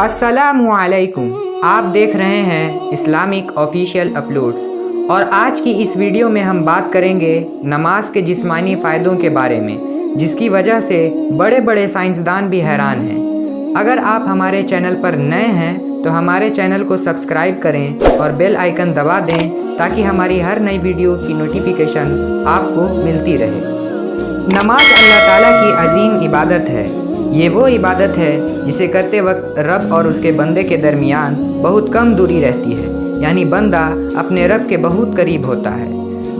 अस्सलामु अलैकुम। आप देख रहे हैं इस्लामिक ऑफिशियल अपलोड्स और आज की इस वीडियो में हम बात करेंगे नमाज के जिस्मानी फ़ायदों के बारे में, जिसकी वजह से बड़े बड़े साइंसदान भी हैरान हैं। अगर आप हमारे चैनल पर नए हैं तो हमारे चैनल को सब्सक्राइब करें और बेल आइकन दबा दें ताकि हमारी हर नई वीडियो की नोटिफिकेशन आपको मिलती रहे। नमाज अल्लाह ताला की अजीम इबादत है। ये वो इबादत है जिसे करते वक्त रब और उसके बंदे के दरमियान बहुत कम दूरी रहती है, यानी बंदा अपने रब के बहुत करीब होता है।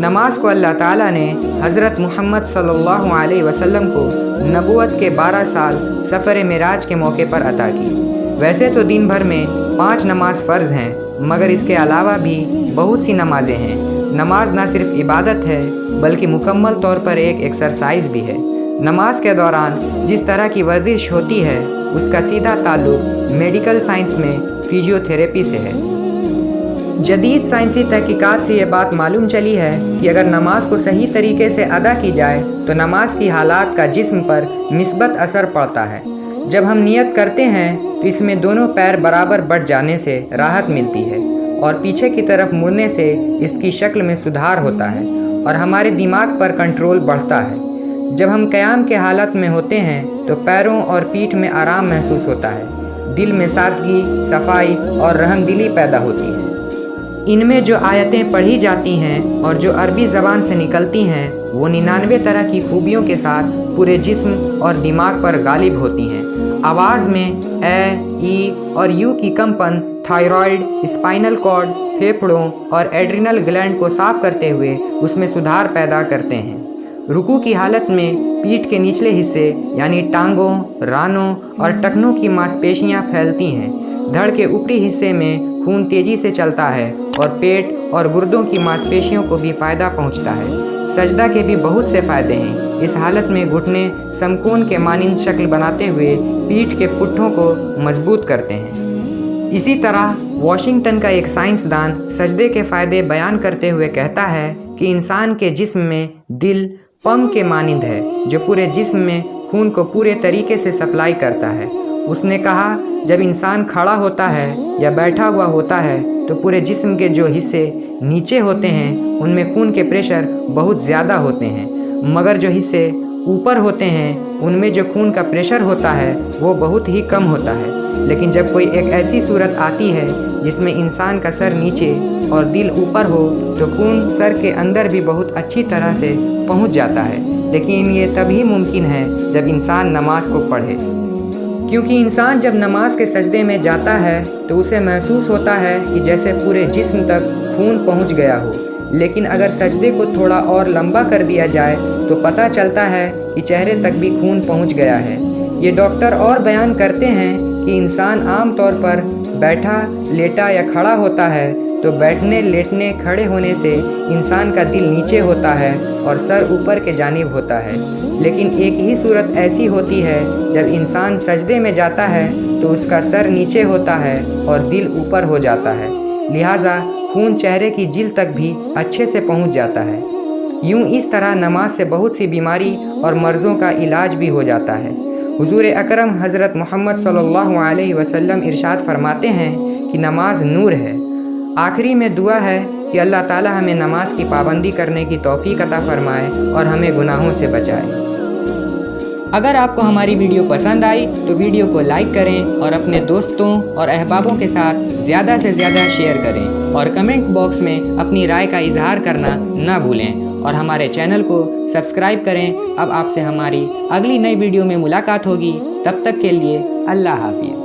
नमाज को अल्लाह ताला ने हज़रत मुहम्मद सल्लल्लाहु अलैहि वसल्लम को नबूवत के 12 साल सफ़र मेराज के मौके पर अता की। वैसे तो दिन भर में 5 नमाज फ़र्ज़ हैं, मगर इसके अलावा भी बहुत सी नमाज़ें हैं। नमाज ना सिर्फ इबादत है बल्कि मुकम्मल तौर पर एक एक्सरसाइज भी है। नमाज के दौरान जिस तरह की वर्जिश होती है उसका सीधा ताल्लुक़ मेडिकल साइंस में फिजियोथेरेपी से है। जदीद साइंसी तहकीकात से ये बात मालूम चली है कि अगर नमाज को सही तरीके से अदा की जाए तो नमाज की हालात का जिस्म पर मिस्बत असर पड़ता है। जब हम नियत करते हैं तो इसमें दोनों पैर बराबर बढ़ जाने से राहत मिलती है और पीछे की तरफ मुड़ने से इसकी शक्ल में सुधार होता है और हमारे दिमाग पर कंट्रोल बढ़ता है। जब हम क़याम के हालत में होते हैं तो पैरों और पीठ में आराम महसूस होता है, दिल में सादगी, सफाई और रहमदिली पैदा होती है। इनमें जो आयतें पढ़ी जाती हैं और जो अरबी ज़बान से निकलती हैं वो 99 तरह की खूबियों के साथ पूरे जिस्म और दिमाग पर गालिब होती हैं। आवाज़ में ए, ई और यू की कंपन थायराइड, स्पाइनल कॉर्ड, फेफड़ों और एड्रिनल ग्लैंड को साफ़ करते हुए उसमें सुधार पैदा करते हैं। रुकू की हालत में पीठ के निचले हिस्से यानी टांगों, रानों और टखनों की मांसपेशियां फैलती हैं। धड़ के ऊपरी हिस्से में खून तेज़ी से चलता है और पेट और गुर्दों की मांसपेशियों को भी फ़ायदा पहुंचता है। सजदा के भी बहुत से फ़ायदे हैं। इस हालत में घुटने समकोण के मानिंद शक्ल बनाते हुए पीठ के पुट्ठों को मजबूत करते हैं। इसी तरह वाशिंगटन का एक साइंसदान सजदे के फ़ायदे बयान करते हुए कहता है कि इंसान के जिस्म में दिल पंप के मानिंद है जो पूरे जिस्म में खून को पूरे तरीके से सप्लाई करता है। उसने कहा, जब इंसान खड़ा होता है या बैठा हुआ होता है तो पूरे जिस्म के जो हिस्से नीचे होते हैं उनमें खून के प्रेशर बहुत ज़्यादा होते हैं, मगर जो हिस्से ऊपर होते हैं उनमें जो खून का प्रेशर होता है वो बहुत ही कम होता है। लेकिन जब कोई एक ऐसी सूरत आती है जिसमें इंसान का सर नीचे और दिल ऊपर हो तो खून सर के अंदर भी बहुत अच्छी तरह से पहुंच जाता है। लेकिन ये तभी मुमकिन है जब इंसान नमाज को पढ़े, क्योंकि इंसान जब नमाज के सजदे में जाता है तो उसे महसूस होता है कि जैसे पूरे जिस्म तक खून पहुंच गया हो। लेकिन अगर सजदे को थोड़ा और लंबा कर दिया जाए तो पता चलता है कि चेहरे तक भी खून पहुंच गया है। ये डॉक्टर और बयान करते हैं कि इंसान आम तौर पर बैठा, लेटा या खड़ा होता है तो बैठने, लेटने, खड़े होने से इंसान का दिल नीचे होता है और सर ऊपर के जानिब होता है। लेकिन एक ही सूरत ऐसी होती है जब इंसान सजदे में जाता है तो उसका सर नीचे होता है और दिल ऊपर हो जाता है, लिहाजा खून चेहरे की जिल्द तक भी अच्छे से पहुंच जाता है। यूं इस तरह नमाज से बहुत सी बीमारी और मर्ज़ों का इलाज भी हो जाता है। हुज़ूर अकरम हज़रत मुहम्मद सल्लल्लाहु अलैहि वसल्लम इरशाद फरमाते हैं कि नमाज नूर है। आखिरी में दुआ है कि अल्लाह ताला हमें नमाज की पाबंदी करने की तौफीक अता फरमाए और हमें गुनाहों से बचाए। अगर आपको हमारी वीडियो पसंद आई तो वीडियो को लाइक करें और अपने दोस्तों और अहबाबों के साथ ज़्यादा से ज़्यादा शेयर करें और कमेंट बॉक्स में अपनी राय का इजहार करना ना भूलें और हमारे चैनल को सब्सक्राइब करें। अब आपसे हमारी अगली नई वीडियो में मुलाकात होगी, तब तक के लिए अल्लाह हाफ़िज़।